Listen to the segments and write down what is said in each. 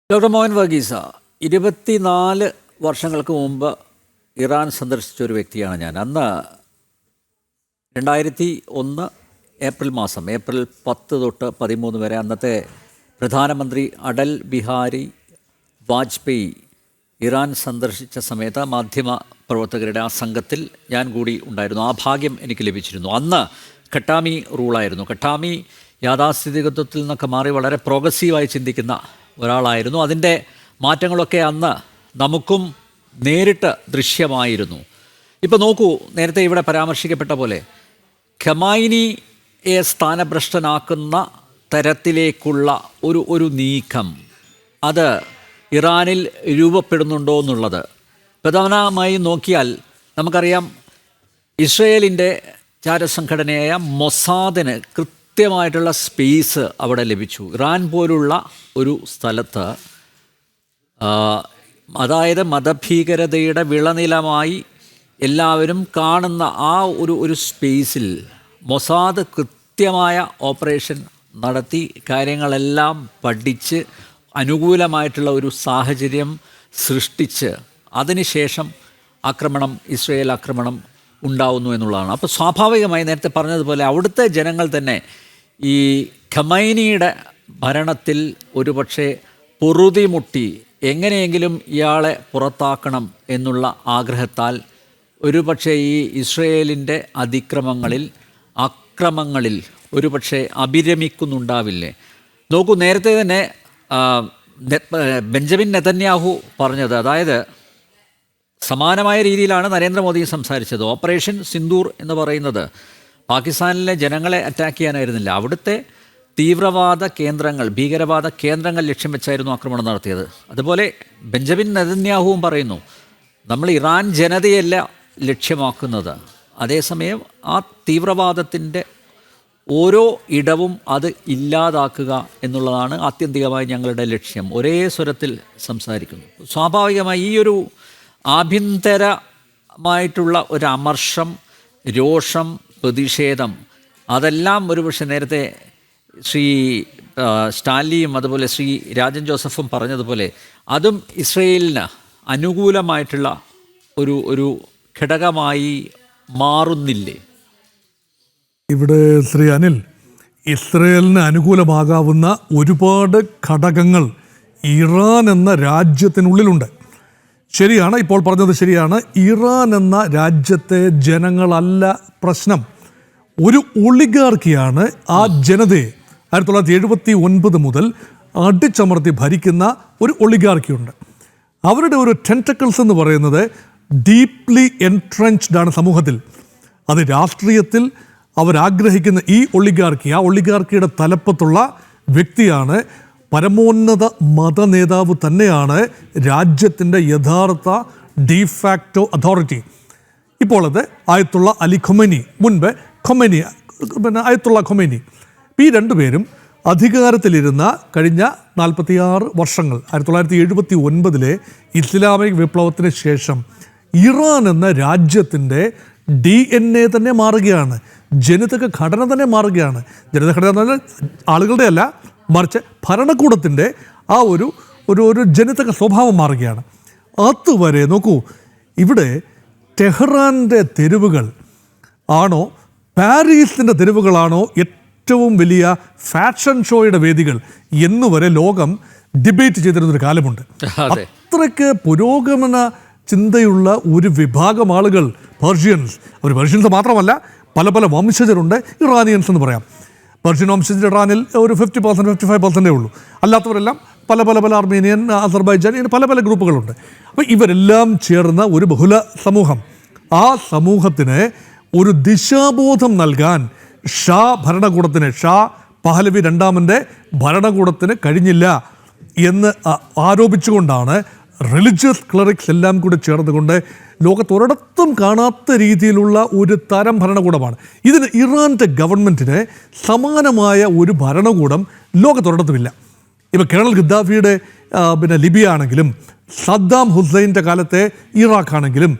Doctor Mohan Varghese 24 വർഷങ്ങൾക്ക് മുമ്പ് Iran സന്ദർശിച്ച ഒരു വ്യക്തിയാണ് ഞാൻ. അന്ന് 2001 ഏപ്രിൽ മാസം, ഏപ്രിൽ 10 തൊട്ട് 13 വരെ അന്നത്തെ പ്രധാനമന്ത്രി അടൽ ബിഹാരി വാജ്പേയി ഇറാൻ സന്ദർശിച്ച സമയത്ത് മാധ്യമ പ്രവർത്തകരുടെ ആ സംഘത്തിൽ ഞാൻ കൂടി ഉണ്ടായിരുന്നു. ആ ഭാഗ്യം എനിക്ക് ലഭിച്ചിരുന്നു. അന്ന് ഖട്ടാമി റൂളായിരുന്നു. ഖട്ടാമി യാഥാസ്ഥിതികത്വത്തിൽ നിന്നൊക്കെ മാറി വളരെ പ്രോഗ്രസീവായി ചിന്തിക്കുന്ന ഒരാളായിരുന്നു. അതിൻ്റെ മാറ്റങ്ങളൊക്കെ അന്ന് നമുക്കും നേരിട്ട് ദൃശ്യമായിരുന്നു. ഇപ്പോൾ നോക്കൂ, നേരത്തെ ഇവിടെ പരാമർശിക്കപ്പെട്ട പോലെ ഖമൈനിയെ സ്ഥാനഭ്രഷ്ടനാക്കുന്ന തരത്തിലേക്കുള്ള ഒരു നീക്കം അത് ഇറാനിൽ രൂപപ്പെടുന്നുണ്ടോ എന്നുള്ളത് പ്രധാനമായി നോക്കിയാൽ നമുക്കറിയാം. ഇസ്രയേലിൻ്റെ ചാരസംഘടനയായ മൊസാദിന് കൃത്യമായിട്ടുള്ള സ്പേസ് അവിടെ ലഭിച്ചു. ഇറാൻ പോലുള്ള ഒരു സ്ഥലത്ത്, അതായത് മതഭീകരതയുടെ വിളനിലമായി എല്ലാവരും കാണുന്ന ആ ഒരു സ്പേസിൽ മൊസാദ് കൃത്യമായ ഓപ്പറേഷൻ നടത്തി കാര്യങ്ങളെല്ലാം പഠിച്ച് അനുകൂലമായിട്ടുള്ള ഒരു സാഹചര്യം സൃഷ്ടിച്ച് അതിനുശേഷം ഇസ്രയേൽ ആക്രമണം ഉണ്ടാവുന്നു എന്നുള്ളതാണ്. അപ്പോൾ സ്വാഭാവികമായി നേരത്തെ പറഞ്ഞതുപോലെ അവിടുത്തെ ജനങ്ങൾ തന്നെ ഈ ഖമൈനിയുടെ ഭരണത്തിൽ ഒരുപക്ഷെ പൊറുതിമുട്ടി എങ്ങനെയെങ്കിലും ഇയാളെ പുറത്താക്കണം എന്നുള്ള ആഗ്രഹത്താൽ ഒരുപക്ഷെ ഈ ഇസ്രയേലിൻ്റെ അക്രമങ്ങളിൽ ഒരുപക്ഷെ അഭിരമിക്കുന്നുണ്ടാവില്ലേ? നോക്കൂ, നേരത്തെ തന്നെ ബെഞ്ചമിൻ നെതന്യാഹു പറഞ്ഞത്, അതായത് സമാനമായ രീതിയിലാണ് നരേന്ദ്രമോദി സംസാരിച്ചത്. ഓപ്പറേഷൻ സിന്ദൂർ എന്ന് പറയുന്നത് പാകിസ്ഥാനിലെ ജനങ്ങളെ അറ്റാക്ക് ചെയ്യാനായിരുന്നില്ല, അവിടുത്തെ തീവ്രവാദ കേന്ദ്രങ്ങൾ, ഭീകരവാദ കേന്ദ്രങ്ങൾ ലക്ഷ്യം വെച്ചായിരുന്നു ആക്രമണം നടത്തിയത്. അതുപോലെ ബെഞ്ചമിൻ നെതന്യാഹുവും പറയുന്നു, നമ്മൾ ഇറാൻ ജനതയല്ല ലക്ഷ്യമാക്കുന്നത്, അതേസമയം ആ തീവ്രവാദത്തിൻ്റെ ഓരോ ഇടവും അത് ഇല്ലാതാക്കുക എന്നുള്ളതാണ് ആത്യന്തികമായി ഞങ്ങളുടെ ലക്ഷ്യം. ഒരേ സ്വരത്തിൽ സംസാരിക്കുന്നു. സ്വാഭാവികമായി ഈ ഒരു ആഭ്യന്തരമായിട്ടുള്ള ഒരു അമർഷം, രോഷം, പ്രതിഷേധം അതെല്ലാം ഒരുപക്ഷെ നേരത്തെ ശ്രീ സ്റ്റാൻലിയും അതുപോലെ ശ്രീ രാജൻ ജോസഫും പറഞ്ഞതുപോലെ അതും ഇസ്രയേലിന് അനുകൂലമായിട്ടുള്ള ഒരു ഘടകമായി മാറുന്നില്ലേ? ഇവിടെ ശ്രീ അനിൽ, ഇസ്രയേലിന് അനുകൂലമാകാവുന്ന ഒരുപാട് ഘടകങ്ങൾ ഇറാൻ എന്ന രാജ്യത്തിനുള്ളിലുണ്ട്. ശരിയാണ്, ഇപ്പോൾ പറഞ്ഞത് ശരിയാണ്. ഇറാൻ എന്ന രാജ്യത്തെ ജനങ്ങളല്ല പ്രശ്നം. ഒരു ഒളിഗാർക്കിയാണ് ആ ജനതയെ 1979 മുതൽ അടിച്ചമർത്തി ഭരിക്കുന്ന ഒരു ഒളിഗാർക്കിയുണ്ട്. അവരുടെ ഒരു ടെൻറ്റക്കിൾസ് എന്ന് പറയുന്നത് ഡീപ്ലി എൻട്രഞ്ച്ഡ് ആണ് സമൂഹത്തിൽ. അത് രാഷ്ട്രീയത്തിൽ അവരാഗ്രഹിക്കുന്ന ഈ ഒളിഗാർക്കിയുടെ തലപ്പത്തുള്ള വ്യക്തിയാണ്, പരമോന്നത മതനേതാവ് തന്നെയാണ് രാജ്യത്തിൻ്റെ യഥാർത്ഥ ഡിഫാക്റ്റോ അതോറിറ്റി. ഇപ്പോൾ അത് ആയത്തുള്ള അലി ഖൊമൈനി, മുൻപ് ആയത്തുള്ള ഖൊമൈനി. ഈ രണ്ടുപേരും അധികാരത്തിലിരുന്ന കഴിഞ്ഞ 46 വർഷങ്ങൾ, 1979 ഇസ്ലാമിക് വിപ്ലവത്തിന് ശേഷം ഇറാൻ എന്ന രാജ്യത്തിൻ്റെ DNA തന്നെ മാറുകയാണ്, ജനിതക ഘടന തന്നെ മാറുകയാണ്. ജനിതക ഘടന എന്ന് പറഞ്ഞാൽ ആളുകളുടെ അല്ല, മറിച്ച് ഭരണകൂടത്തിൻ്റെ ആ ഒരു ജനിതക സ്വഭാവം മാറുകയാണ്. അതുവരെ നോക്കൂ, ഇവിടെ ടെഹ്റാൻ്റെ തെരുവുകൾ ആണോ പാരീസിൻ്റെ തെരുവുകളാണോ ഏറ്റവും വലിയ ഫാഷൻ ഷോയുടെ വേദികൾ എന്നുവരെ ലോകം ഡിബേറ്റ് ചെയ്തിരുന്നൊരു കാലമുണ്ട്. അത്രയ്ക്ക് പുരോഗമന ചിന്തയുള്ള ഒരു വിഭാഗം ആളുകൾ, പേർഷ്യൻസ് മാത്രമല്ല, പല വംശജരുണ്ട്, ഇറാനിയൻസ് എന്ന് പറയാം. പേർഷ്യൻ വംശജർ ഇറാനിൽ ഒരു 50%, 55% ഉള്ളൂ. അല്ലാത്തവരെല്ലാം പല അർമേനിയൻ, അസർബൈജാൻ, ഇങ്ങനെ പല ഗ്രൂപ്പുകളുണ്ട്. അപ്പോൾ ഇവരെല്ലാം ചേർന്ന ഒരു ബഹുല സമൂഹം. ആ സമൂഹത്തിന് ഒരു ദിശാബോധം നൽകാൻ ഷാ പഹലവി രണ്ടാമൻ്റെ ഭരണകൂടത്തിന് കഴിഞ്ഞില്ല എന്ന് ആരോപിച്ചുകൊണ്ടാണ് റിലിജിയസ് ക്ലറിക്സ് എല്ലാം കൂടി ചേർന്നുകൊണ്ട് ലോകത്തൊരിടത്തും കാണാത്ത രീതിയിലുള്ള ഒരു തരം ഭരണകൂടമാണ് ഇതിന്. ഇറാൻ്റെ ഗവൺമെൻറ്റിന് സമാനമായ ഒരു ഭരണകൂടം ലോകത്തൊരിടത്തുമില്ല. ഇപ്പോൾ കേണൽ ഗദ്ദാഫിയുടെ ലിബിയ ആണെങ്കിലും, സദ്ദാം ഹുസൈൻ്റെ കാലത്തെ ഇറാഖ് ആണെങ്കിലും,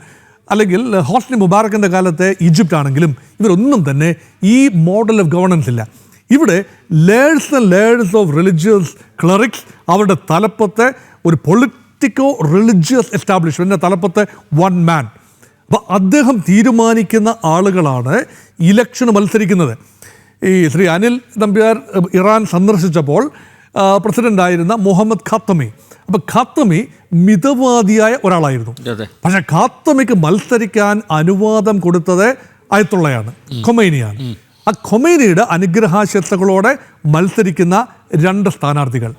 അല്ലെങ്കിൽ ഹോസ്നി മുബാറക്കിൻ്റെ കാലത്തെ ഈജിപ്റ്റ് ആണെങ്കിലും, ഇവരൊന്നും തന്നെ ഈ മോഡൽ ഓഫ് ഗവർണൻസ് ഇല്ല. ഇവിടെ layers and layers of religious clerics, അവരുടെ തലപ്പത്തെ ഒരു പൊളിറ്റിക്കോ റിലിജിയസ് എസ്റ്റാബ്ലിഷ്മെൻറ്റിൻ്റെ തലപ്പത്തെ വൺ മാൻ. അപ്പോൾ അദ്ദേഹം തീരുമാനിക്കുന്ന ആളുകളാണ് ഇലക്ഷന് മത്സരിക്കുന്നത്. ഈ ശ്രീ അനിൽ നമ്പ്യാർ ഇറാൻ സന്ദർശിച്ചപ്പോൾ പ്രസിഡൻ്റായിരുന്ന മുഹമ്മദ് ഖാത്തമി, അപ്പോൾ ഖാത്തമി മിതവാദിയായ ഒരാളായിരുന്നു. പക്ഷേ ഖാത്തമിക്ക് മത്സരിക്കാൻ അനുവാദം കൊടുത്തത് അയത്തുള്ളയാണ്, ഖൊമൈനിയാണ്. ആ ഖൊമൈനിയുടെ അനുഗ്രഹാശംസകളോടെ മത്സരിക്കുന്ന 2 സ്ഥാനാർത്ഥികൾ.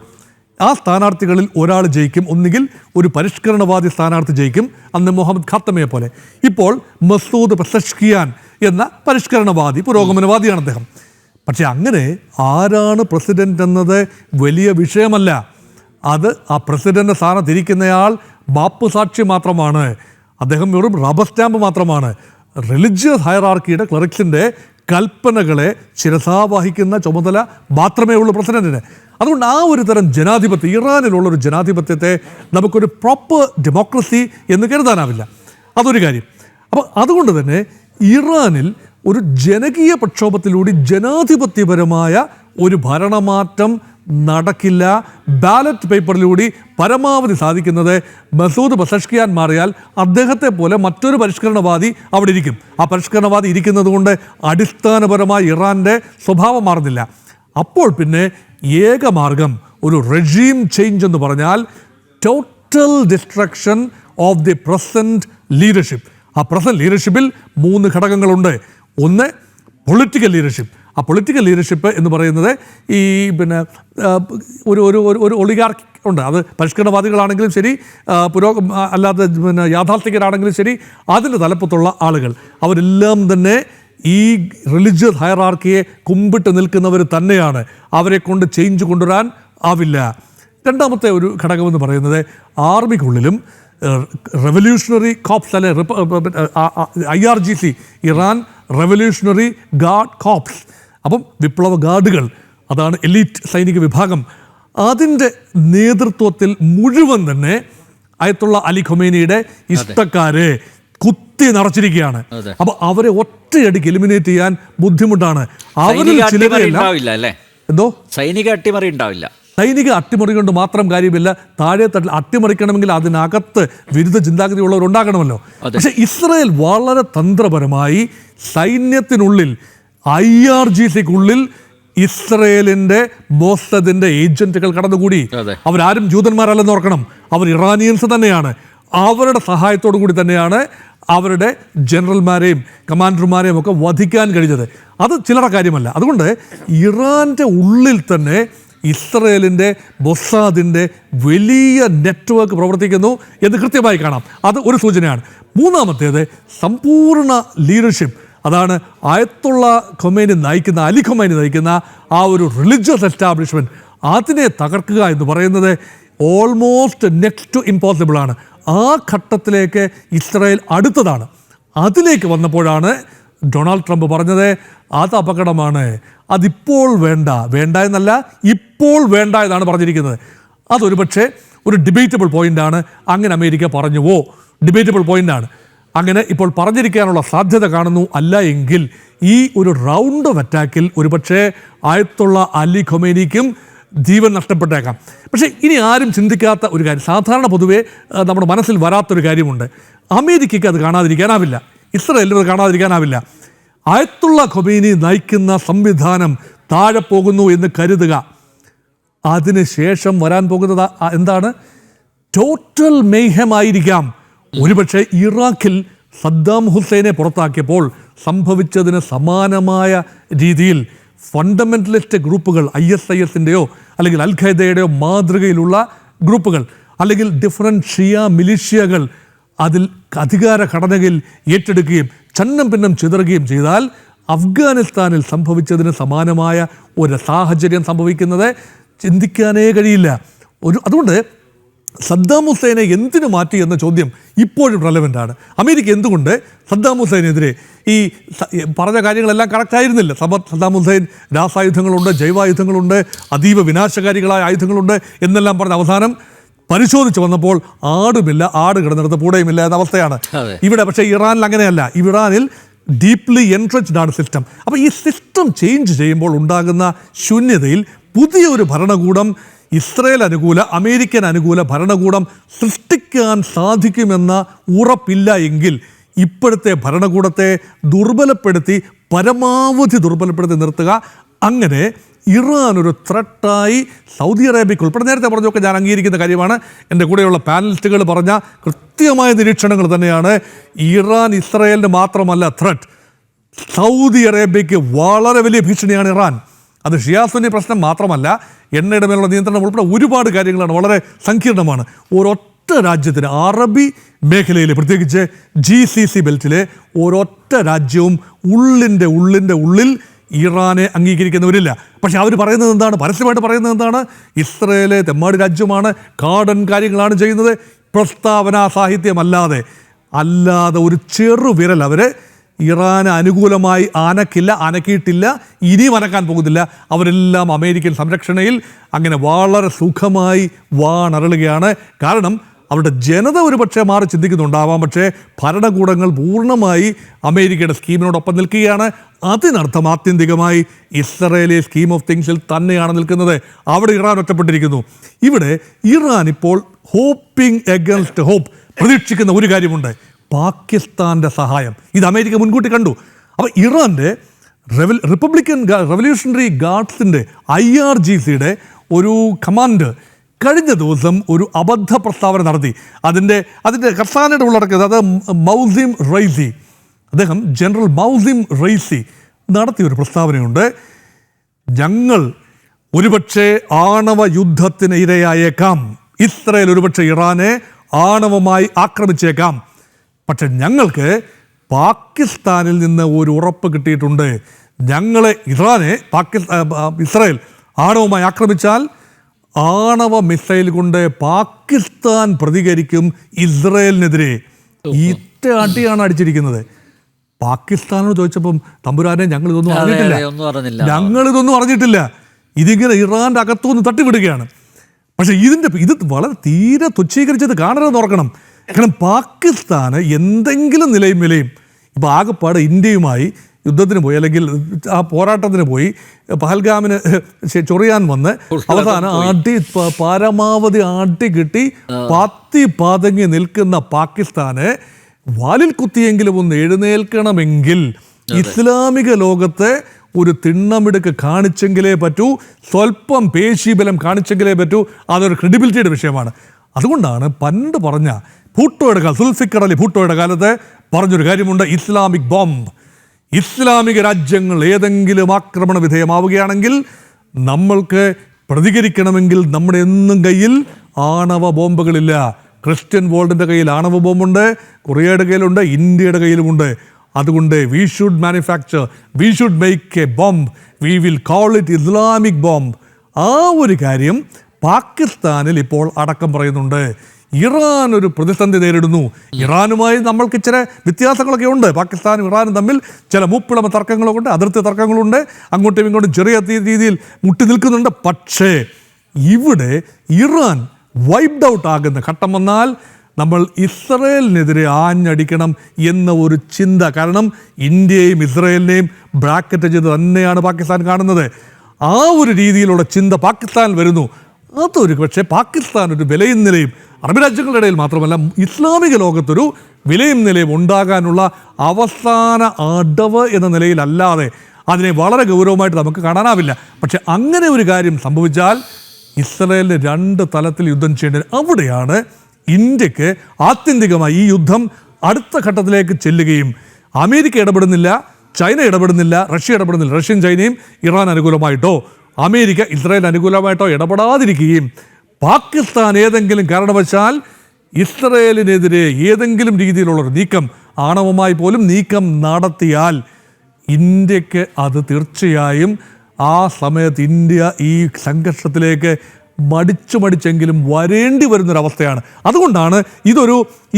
ആ സ്ഥാനാർത്ഥികളിൽ ഒരാൾ ജയിക്കും, ഒന്നുകിൽ ഒരു പരിഷ്കരണവാദി സ്ഥാനാർത്ഥി ജയിക്കും, അന്ന് മുഹമ്മദ് ഖാത്തമയെ പോലെ. ഇപ്പോൾ മസൂദ് പെസഷ്കിയാൻ എന്ന പരിഷ്കരണവാദി, പുരോഗമനവാദിയാണ് അദ്ദേഹം. പക്ഷേ അങ്ങനെ ആരാണ് പ്രസിഡന്റ് എന്നത് വലിയ വിഷയമല്ല. അത് ആ പ്രസിഡന്റ് സ്ഥാനത്തിരിക്കുന്നയാൾ മാപ്പ് സാക്ഷി മാത്രമാണ്. അദ്ദേഹം വെറും റബ്ബർ സ്റ്റാമ്പ് മാത്രമാണ്. റിലിജിയസ് ഹയറാർക്കിയുടെ ക്ലറിക്സിൻ്റെ കൽപ്പനകളെ ശിരസാവഹിക്കുന്ന ചുമതല മാത്രമേ ഉള്ളൂ പ്രസിഡന്റിന്. അതുകൊണ്ട് ആ ഒരു തരം ജനാധിപത്യം, ഇറാനിലുള്ളൊരു ജനാധിപത്യത്തെ നമുക്കൊരു പ്രോപ്പർ ഡെമോക്രസി എന്ന് കരുതാനാവില്ല. അതൊരു കാര്യം. അപ്പോൾ അതുകൊണ്ട് തന്നെ ഇറാനിൽ ഒരു ജനകീയ പ്രക്ഷോഭത്തിലൂടെ ജനാധിപത്യപരമായ ഒരു ഭരണമാറ്റം നടക്കില്ല. ബാലറ്റ് പേപ്പറിലൂടെ പരമാവധി സാധിക്കുന്നത് മസൂദ് പെസഷ്കിയാൻ മാറിയാൽ അദ്ദേഹത്തെ പോലെ മറ്റൊരു പരിഷ്കരണവാദി അവിടെ ഇരിക്കും. ആ പരിഷ്കരണവാദി ഇരിക്കുന്നത് കൊണ്ട് അടിസ്ഥാനപരമായി ഇറാൻ്റെ സ്വഭാവം മാറുന്നില്ല. അപ്പോൾ പിന്നെ ഏക മാർഗം ഒരു റെജീം ചേഞ്ച് എന്ന് പറഞ്ഞാൽ total destruction of the present leadership. ആ പ്രസൻറ്റ് ലീഡർഷിപ്പിൽ 3 ഘടകങ്ങളുണ്ട്. ഒന്ന് പൊളിറ്റിക്കൽ ലീഡർഷിപ്പ്. ആ പൊളിറ്റിക്കൽ ലീഡർഷിപ്പ് എന്ന് പറയുന്നത് ഈ ഒരു ഒരു ഒരു ഒളിഗാർക്കി ഉണ്ട്. അത് പരിഷ്കരണവാദികളാണെങ്കിലും ശരി, അല്ലാതെ യാഥാർത്ഥികരാണെങ്കിലും ശരി, അതിൻ്റെ തലപ്പത്തുള്ള ആളുകൾ അവരെല്ലാം തന്നെ ഈ റിലിജിയസ് ഹയറാർക്കിയെ കുമ്പിട്ട് നിൽക്കുന്നവർ തന്നെയാണ്. അവരെ കൊണ്ട് ചേഞ്ച് കൊണ്ടുവരാൻ ആവില്ല. രണ്ടാമത്തെ ഒരു ഘടകമെന്ന് പറയുന്നത് ആർമിക്കുള്ളിലും റെവല്യൂഷണറി കോപ്സ്, അല്ലെ IRGC, Iran revolutionary guard corps, അപ്പം വിപ്ലവ ഗാർഡുകൾ, അതാണ് എലീറ്റ് സൈനിക വിഭാഗം. അതിൻ്റെ നേതൃത്വത്തിൽ മുഴുവൻ തന്നെ അയത്തുള്ള അലി ഖൊമൈനിയുടെ ഇഷ്ടക്കാരെ കുത്തി നിറച്ചിരിക്കുകയാണ്. അപ്പൊ അവരെ ഒറ്റയടിക്ക് എലിമിനേറ്റ് ചെയ്യാൻ ബുദ്ധിമുട്ടാണ്. അവരിൽ ചിലരെല്ലാം എന്തോ സൈനിക അട്ടിമറി ഉണ്ടാവില്ല. സൈനിക അട്ടിമറി കൊണ്ട് മാത്രം കാര്യമില്ല. താഴെ തട്ടിൽ അട്ടിമറിക്കണമെങ്കിൽ അതിനകത്ത് വിരുദ്ധ ചിന്താഗതിയുള്ളവരുണ്ടാകണമല്ലോ. പക്ഷെ ഇസ്രായേൽ വളരെ തന്ത്രപരമായി സൈന്യത്തിനുള്ളിൽ, IRGCക്കുള്ളിൽ ഇസ്രയേലിൻ്റെ മോസദിൻ്റെ ഏജന്റുകൾ കടന്നുകൂടി. അവരാരും ജൂതന്മാരല്ലെന്ന് ഓർക്കണം, അവർ ഇറാനിയൻസ് തന്നെയാണ്. അവരുടെ സഹായത്തോടു കൂടി തന്നെയാണ് അവരുടെ ജനറൽമാരെയും കമാൻഡർമാരെയും ഒക്കെ വധിക്കാൻ കഴിഞ്ഞത്. അത് ചില്ലറ കാര്യമല്ല. അതുകൊണ്ട് ഇറാൻ്റെ ഉള്ളിൽ തന്നെ ഇസ്രയേലിൻ്റെ മൊസാദിൻ്റെ വലിയ നെറ്റ്വർക്ക് പ്രവർത്തിക്കുന്നു എന്ന് കൃത്യമായി കാണാം. അത് ഒരു സൂചനയാണ്. മൂന്നാമത്തേത് സമ്പൂർണ്ണ ലീഡർഷിപ്പ്. അതാണ് അയത്തുള്ള ഖൊമൈനി നയിക്കുന്ന, അലി ഖൊമൈനി നയിക്കുന്ന ആ ഒരു റിലിജിയസ് എസ്റ്റാബ്ലിഷ്മെൻറ്റ്. അതിനെ തകർക്കുക എന്ന് പറയുന്നത് ഓൾമോസ്റ്റ് നെക്സ്റ്റ് ടു ഇമ്പോസിബിൾ ആണ്. ആ ഘട്ടത്തിലേക്ക് ഇസ്രായേൽ അടുത്തതാണ്. അതിലേക്ക് വന്നപ്പോഴാണ് ഡൊണാൾഡ് ട്രംപ് പറഞ്ഞത് അത് അപകടമാണ്, അതിപ്പോൾ വേണ്ട, വേണ്ട എന്നല്ല ഇപ്പോൾ വേണ്ട എന്നാണ് പറഞ്ഞിരിക്കുന്നത്. അതൊരു പക്ഷേ ഒരു ഡിബേറ്റബിൾ പോയിൻ്റാണ്. അങ്ങനെ അമേരിക്ക പറഞ്ഞുവോ? ഡിബേറ്റബിൾ പോയിൻ്റാണ്. അങ്ങനെ ഇപ്പോൾ പറഞ്ഞിരിക്കാനുള്ള സാധ്യത കാണുന്നു. അല്ല എങ്കിൽ ഈ ഒരു റൗണ്ട് ഓഫ് അറ്റാക്കിൽ ഒരുപക്ഷെ ആയത്തുള്ള അലി ഖൊമൈനിക്കും ജീവൻ നഷ്ടപ്പെട്ടേക്കാം. പക്ഷേ ഇനി ആരും ചിന്തിക്കാത്ത ഒരു കാര്യം, സാധാരണ പൊതുവേ നമ്മുടെ മനസ്സിൽ വരാത്തൊരു കാര്യമുണ്ട്. അമേരിക്കയ്ക്ക് അത് കാണാതിരിക്കാനാവില്ല, ഇസ്രായേലിന് അത് കാണാതിരിക്കാനാവില്ല. ആയത്തുള്ള ഖൊമൈനി നയിക്കുന്ന സംവിധാനം താഴെ പോകുന്നു എന്ന് കരുതുക. അതിനുശേഷം വരാൻ പോകുന്നത് എന്താണ്? ടോട്ടൽ മെയ്ഹമായിരിക്കാം. ഒരുപക്ഷെ ഇറാഖിൽ സദ്ദാം ഹുസൈനെ പുറത്താക്കിയപ്പോൾ സംഭവിച്ചതിന് സമാനമായ രീതിയിൽ ഫണ്ടമെൻ്റലിസ്റ്റ് ഗ്രൂപ്പുകൾ, ISISൻ്റെയോ അല്ലെങ്കിൽ അൽ ഖൈദയുടെയോ മാതൃകയിലുള്ള ഗ്രൂപ്പുകൾ, അല്ലെങ്കിൽ ഡിഫറൻറ്റ് ഷിയ മിലിഷ്യകൾ അതിൽ അധികാര ഘടനയിൽ ഏറ്റെടുക്കുകയും ചന്നം പിന്നം ചിതറുകയും ചെയ്താൽ അഫ്ഗാനിസ്ഥാനിൽ സംഭവിച്ചതിന് സമാനമായ ഒരു സാഹചര്യം സംഭവിക്കുന്നത് ചിന്തിക്കാനേ കഴിയില്ല. അതുകൊണ്ട് സദ്ദാം ഹുസൈനെ എന്തിനു മാറ്റി എന്ന ചോദ്യം ഇപ്പോഴും റെലവൻ്റാണ്. അമേരിക്ക എന്തുകൊണ്ട് സദ്ദാം ഹുസൈനെതിരെ ഈ പറഞ്ഞ കാര്യങ്ങളെല്ലാം കറക്റ്റായിരുന്നില്ല. സദ്ദാം ഹുസൈൻ രാസായുധങ്ങളുണ്ട്, ജൈവായുധങ്ങളുണ്ട്, അതീവ വിനാശകാരികളായ ആയുധങ്ങളുണ്ട് എന്നെല്ലാം പറഞ്ഞ അവസാനം പരിശോധിച്ച് വന്നപ്പോൾ ആടുമില്ല, ആട് കിടന്നിടത്ത് പൂടയുമില്ല എന്ന അവസ്ഥയാണ് ഇവിടെ. പക്ഷേ ഇറാനിൽ അങ്ങനെയല്ല. ഇറാനിൽ ഡീപ്ലി എൻട്രച്ച്ഡ് ആണ് സിസ്റ്റം. അപ്പോൾ ഈ സിസ്റ്റം ചേഞ്ച് ചെയ്യുമ്പോൾ ഉണ്ടാകുന്ന ശൂന്യതയിൽ പുതിയൊരു ഭരണകൂടം, ഇസ്രയേൽ അനുകൂല, അമേരിക്കൻ അനുകൂല ഭരണകൂടം സൃഷ്ടിക്കാൻ സാധിക്കുമെന്ന ഉറപ്പില്ല എങ്കിൽ ഇപ്പോഴത്തെ ഭരണകൂടത്തെ പരമാവധി ദുർബലപ്പെടുത്തി നിർത്തുക. അങ്ങനെ ഇറാൻ ഒരു ത്രെട്ടായി സൗദി അറേബ്യക്ക് ഉൾപ്പെടെ, നേരത്തെ പറഞ്ഞൊക്കെ ഞാൻ അംഗീകരിക്കുന്ന കാര്യമാണ്, എൻ്റെ കൂടെയുള്ള പാനലിസ്റ്റുകൾ പറഞ്ഞ കൃത്യമായ നിരീക്ഷണങ്ങൾ തന്നെയാണ്. ഇറാൻ ഇസ്രയേലിന് മാത്രമല്ല ത്രെട്ട്, സൗദി അറേബ്യയ്ക്ക് വളരെ വലിയ ഭീഷണിയാണ് ഇറാൻ. അത് ഷിയാ സുന്നി പ്രശ്നം മാത്രമല്ല, എണ്ണയുടെ മേലുള്ള നിയന്ത്രണം ഉൾപ്പെടെ ഒരുപാട് കാര്യങ്ങളാണ്, വളരെ സങ്കീർണമാണ്. ഒരൊറ്റ രാജ്യത്തിന്, അറബി മേഖലയിൽ പ്രത്യേകിച്ച് GCC ബെൽറ്റിലെ ഒരൊറ്റ രാജ്യവും ഉള്ളിൻ്റെ ഉള്ളിൽ ഇറാനെ അംഗീകരിക്കുന്നവരില്ല. പക്ഷെ അവർ പറയുന്നത് എന്താണ്, പരസ്യമായിട്ട് പറയുന്നത് എന്താണ്, ഇസ്രയേല് തെമ്മാടി രാജ്യമാണ്, കാടൻ കാര്യങ്ങളാണ് ചെയ്യുന്നത്. പ്രസ്താവന സാഹിത്യമല്ലാതെ ഒരു ചെറുവിരൽ അവർ ഇറാന് അനുകൂലമായി അനക്കിയിട്ടില്ല, ഇനിയും അനക്കാൻ പോകുന്നില്ല. അവരെല്ലാം അമേരിക്കൻ സംരക്ഷണയിൽ അങ്ങനെ വളരെ സുഖമായി വാണരളുകയാണ്. കാരണം അവരുടെ ജനത ഒരുപക്ഷെ മാറി ചിന്തിക്കുന്നുണ്ടാവാം, പക്ഷേ ഭരണകൂടങ്ങൾ പൂർണ്ണമായി അമേരിക്കയുടെ സ്കീമിനോടൊപ്പം നിൽക്കുകയാണ്. അതിനർത്ഥം ആത്യന്തികമായി ഇസ്രയേലി സ്കീം ഓഫ് തിങ്സിൽ തന്നെയാണ് നിൽക്കുന്നത്. അവിടെ ഇറാൻ ഒറ്റപ്പെട്ടിരിക്കുന്നു. ഇവിടെ ഇറാൻ ഇപ്പോൾ ഹോപ്പിംഗ് എഗൻസ്റ്റ് ഹോപ്പ്, പ്രതീക്ഷിക്കുന്ന ഒരു കാര്യമുണ്ട്, പാകിസ്ഥാൻ്റെ സഹായം. ഇത് അമേരിക്ക മുൻകൂട്ടി കണ്ടു. അപ്പോൾ ഇറാൻ്റെ റെവല്യൂഷണറി ഗാർഡ്സിൻ്റെ IRGCയുടെ ഒരു കമാൻഡർ കഴിഞ്ഞ ദിവസം ഒരു അബദ്ധ പ്രസ്താവന നടത്തി. അതിൻ്റെ ഖസാനയുടെ ഉള്ളടക്കിയത്, അത് ജനറൽ മൗസിം റൈസി നടത്തിയൊരു പ്രസ്താവനയുണ്ട്. ഞങ്ങൾ ഒരുപക്ഷെ ആണവ യുദ്ധത്തിന് ഇരയായേക്കാം, ഇസ്രയേൽ ഒരുപക്ഷെ ഇറാനെ ആണവമായി ആക്രമിച്ചേക്കാം, പക്ഷെ ഞങ്ങൾക്ക് പാകിസ്ഥാനിൽ നിന്ന് ഒരു ഉറപ്പ് കിട്ടിയിട്ടുണ്ട്. ഇസ്രയേൽ ആണവമായി ആക്രമിച്ചാൽ ആണവ മിസൈൽ കൊണ്ട് പാകിസ്ഥാൻ പ്രതികരിക്കും ഇസ്രയേലിനെതിരെ. ഇറ്റ അടിയാണ് അടിച്ചിരിക്കുന്നത്. പാകിസ്ഥാനോട് ചോദിച്ചപ്പം, തമ്പുരാനെ ഞങ്ങളിതൊന്നും അറിഞ്ഞിട്ടില്ല, ഇതിങ്ങനെ ഇറാൻ്റെ അകത്തുനിന്ന് തട്ടിവിടുകയാണ്. പക്ഷേ ഇത് വളരെ തീരെ തുച്ഛീകരിച്ചത് കാണരുതെന്ന് ഓർക്കണം. കാരണം പാകിസ്ഥാന് എന്തെങ്കിലും നിലയും വിലയും, ഇപ്പോൾ ആകെപ്പാട് ഇന്ത്യയുമായി യുദ്ധത്തിന് പോയി, അല്ലെങ്കിൽ ആ പോരാട്ടത്തിന് പോയി, പഹൽഗാമിന് ചൊറിയാൻ വന്ന് അവസാനം പരമാവധി കിട്ടി പാതങ്ങി നിൽക്കുന്ന പാകിസ്ഥാന് വാലിൽ കുത്തിയെങ്കിലും ഒന്ന് എഴുന്നേൽക്കണമെങ്കിൽ ഇസ്ലാമിക ലോകത്തെ ഒരു തിണ്ണമിടുക്ക് കാണിച്ചെങ്കിലേ പറ്റൂ, സ്വല്പം പേശീബലം കാണിച്ചെങ്കിലേ പറ്റൂ. അതൊരു ക്രെഡിബിലിറ്റിയുടെ വിഷയമാണ്. അതുകൊണ്ടാണ് പണ്ട് പറഞ്ഞ സുൽഫിക്കർ അലി ഭൂട്ടോയുടെ കാലത്ത് പറഞ്ഞൊരു കാര്യമുണ്ട്, ഇസ്ലാമിക് ബോംബ്. ഇസ്ലാമിക രാജ്യങ്ങൾ ഏതെങ്കിലും ആക്രമണ വിധേയമാവുകയാണെങ്കിൽ നമ്മൾക്ക് പ്രതികരിക്കണമെങ്കിൽ നമ്മുടെ എന്നും കയ്യിൽ ആണവ ബോംബുകളില്ല. ക്രിസ്ത്യൻ വേൾഡിൻ്റെ കയ്യിൽ ആണവ ബോംബുണ്ട്, കൊറിയയുടെ കയ്യിലുണ്ട്, ഇന്ത്യയുടെ കയ്യിലുമുണ്ട്. അതുകൊണ്ട് we should make A bomb, we will call it Islamic bomb. ആ ഒരു കാര്യം പാകിസ്ഥാനിൽ ഇപ്പോൾ അടക്കം പറയുന്നുണ്ട്. ഇറാൻ ഒരു പ്രതിസന്ധി നേരിടുന്നു. ഇറാനുമായി നമ്മൾക്ക് ചില വ്യത്യാസങ്ങളൊക്കെ ഉണ്ട്. പാകിസ്ഥാനും ഇറാനും തമ്മിൽ ചില മൂപ്പിളമ തർക്കങ്ങളൊക്കെ ഉണ്ട്, അതിർത്തി തർക്കങ്ങളുണ്ട്, അങ്ങോട്ടും ഇങ്ങോട്ടും ചെറിയ രീതിയിൽ മുട്ടി നിൽക്കുന്നുണ്ട്. പക്ഷേ ഇവിടെ ഇറാൻ വൈപ്ഡ് ഔട്ട് ആകുന്ന ഘട്ടം വന്നാൽ നമ്മൾ ഇസ്രയേലിനെതിരെ ആഞ്ഞടിക്കണം എന്ന ഒരു ചിന്ത, കാരണം ഇന്ത്യയും ഇസ്രയേലിനെയും ബ്രാക്കറ്റ് ചെയ്ത് തന്നെയാണ് പാകിസ്ഥാൻ കാണുന്നത്. ആ ഒരു രീതിയിലുള്ള ചിന്ത പാകിസ്ഥാനിൽ വരുന്നു. അതൊരു പക്ഷേ പാകിസ്ഥാൻ ഒരു വിലയും നിലയും അറബ് രാജ്യങ്ങളുടെ ഇടയിൽ മാത്രമല്ല ഇസ്ലാമിക ലോകത്തൊരു വിലയും നിലയും ഉണ്ടാകാനുള്ള അവസാന അടവ് എന്ന നിലയിലല്ലാതെ അതിനെ വളരെ ഗൗരവമായിട്ട് നമുക്ക് കാണാനാവില്ല. പക്ഷെ അങ്ങനെ ഒരു കാര്യം സംഭവിച്ചാൽ ഇസ്രയേലിന് രണ്ട് തലത്തിൽ യുദ്ധം ചെയ്യേണ്ടത്. അവിടെയാണ് ഇന്ത്യക്ക് ആത്യന്തികമായി ഈ യുദ്ധം അടുത്ത ഘട്ടത്തിലേക്ക് ചെല്ലുകയും അമേരിക്ക ഇടപെടുന്നില്ല, ചൈന ഇടപെടുന്നില്ല, റഷ്യ ഇടപെടുന്നില്ല. റഷ്യയും ചൈനയും ഇറാൻ അനുകൂലമായിട്ടോ അമേരിക്ക ഇസ്രായേൽ അനുകൂലമായിട്ടോ ഇടപെടാതിരിക്കുകയും പാകിസ്ഥാൻ ഏതെങ്കിലും കാരണവശാൽ ഇസ്രയേലിനെതിരെ ഏതെങ്കിലും രീതിയിലുള്ളൊരു നീക്കം, ആണവമായി പോലും നീക്കം നടത്തിയാൽ ഇന്ത്യക്ക് അത് തീർച്ചയായും ആ സമയത്ത് ഇന്ത്യ ഈ സംഘർഷത്തിലേക്ക് മടിച്ചെങ്കിലും വരേണ്ടി വരുന്നൊരവസ്ഥയാണ്. അതുകൊണ്ടാണ്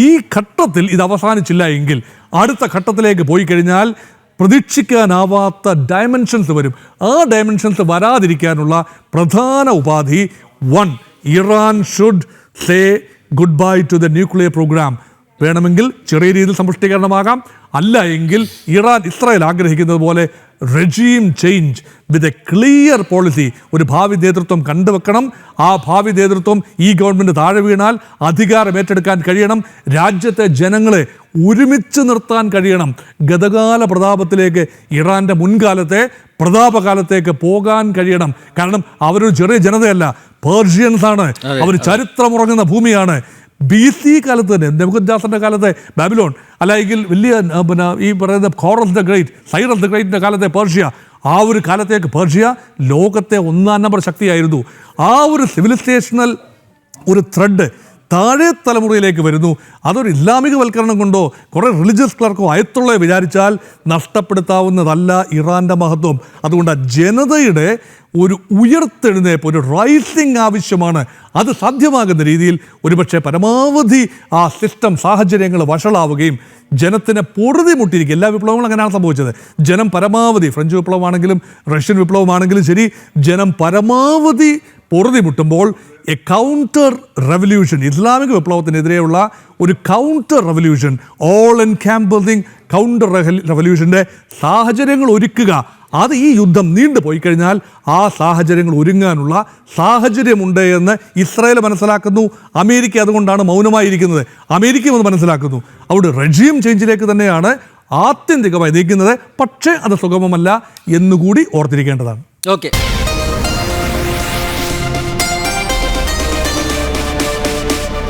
ഈ ഘട്ടത്തിൽ ഇത് അവസാനിച്ചില്ല എങ്കിൽ അടുത്ത ഘട്ടത്തിലേക്ക് പോയി കഴിഞ്ഞാൽ പ്രതീക്ഷിക്കാനാവാത്ത ഡയമെൻഷൻസ് വരും. ആ ഡയമെൻഷൻസ് വരാതിരിക്കാനുള്ള പ്രധാന ഉപാധി, 1, Iran should say good bye to the nuclear program. വേണമെങ്കിൽ ചെറിയ രീതിയിൽ സമ്പുഷ്ടീകരണമാകാം, അല്ല എങ്കിൽ ഇറാൻ ഇസ്രായേൽ ആഗ്രഹിക്കുന്നത് പോലെ regime change with a clear policy ഒരു ഭാവി നേതൃത്വം കണ്ടുവെക്കണം. ആ ഭാവി നേതൃത്വം ഈ ഗവൺമെൻറ് താഴെ വീണാൽ അധികാരം ഏറ്റെടുക്കാൻ കഴിയണം, രാജ്യത്തെ ജനങ്ങളെ ഒരുമിച്ച് നിർത്താൻ കഴിയണം. ഗതകാല പ്രതാപത്തിലേക്ക് ഇറാൻ്റെ മുൻകാലത്തെ പ്രതാപകാലത്തേക്ക് പോകാൻ കഴിയണം. കാരണം അവരൊരു ചെറിയ ജനതയല്ല, പേർഷ്യൻസ് ആണ്, അവർ ചരിത്രമുറങ്ങുന്ന ഭൂമിയാണ്. BC കാലത്ത് തന്നെ നെബൂഖദ്നേസറിന്റെ കാലത്തെ ബാബിലോൺ, അല്ലെങ്കിൽ വലിയ ഈ പറയുന്ന കോറസ് ദ ഗ്രേറ്റ്, സൈറസ് ദ ഗ്രേറ്റിന്റെ കാലത്തെ പേർഷ്യ, ആ ഒരു കാലത്തേക്ക് പേർഷ്യ ലോകത്തെ 1-ാം നമ്പർ ശക്തിയായിരുന്നു. ആ ഒരു സിവിലൈസേഷണൽ ഒരു ത്രെഡ് താഴെ തലമുറയിലേക്ക് വരുന്നു. അതൊരു ഇസ്ലാമികവൽക്കരണം കൊണ്ടോ കുറേ റിലീജിയസ് ക്ലർക്കോ അയത്തുള്ള വിചാരിച്ചാൽ നഷ്ടപ്പെടുത്താവുന്നതല്ല ഇറാൻ്റെ മഹത്വം. അതുകൊണ്ട് ജനതയുടെ ഒരു ഉയർത്തെഴുന്നേൽപ്പ്, ഒരു റൈസിങ് ആവശ്യമാണ്. അത് സാധ്യമാകുന്ന രീതിയിൽ ഒരുപക്ഷെ പരമാവധി ആ സിസ്റ്റം സാഹചര്യങ്ങൾ വഷളാവുകയും ജനത്തിനെ പൊറുതി മുട്ടിയിരിക്കും. എല്ലാ വിപ്ലവങ്ങളും അങ്ങനെയാണ് സംഭവിച്ചത്. ജനം പരമാവധി, ഫ്രഞ്ച് വിപ്ലവമാണെങ്കിലും റഷ്യൻ വിപ്ലവമാണെങ്കിലും ശരി, ജനം പരമാവധി പൊറുതി മുട്ടുമ്പോൾ എ കൗണ്ടർ റെവല്യൂഷൻ, ഇസ്ലാമിക വിപ്ലവത്തിനെതിരെയുള്ള ഒരു കൗണ്ടർ റെവല്യൂഷൻ, ഓൾ എൻകാമ്പസിങ് കൗണ്ടർ റെവല്യൂഷൻ്റെ സാഹചര്യങ്ങൾ ഒരുക്കുക. അത് ഈ യുദ്ധം നീണ്ടുപോയി കഴിഞ്ഞാൽ ആ സാഹചര്യങ്ങൾ ഒരുങ്ങാനുള്ള സാഹചര്യമുണ്ട് എന്ന് ഇസ്രായേൽ മനസ്സിലാക്കുന്നു. അമേരിക്ക അതുകൊണ്ടാണ് മൗനമായിരിക്കുന്നത്. അമേരിക്കയും അത് മനസ്സിലാക്കുന്നു. അവിടെ റെജീം ചേഞ്ചിലേക്ക് തന്നെയാണ് ആത്യന്തികമായി നീക്കുന്നത്. പക്ഷേ അത് സുഗമമല്ല എന്നുകൂടി ഓർത്തിരിക്കേണ്ടതാണ്. ഓക്കെ.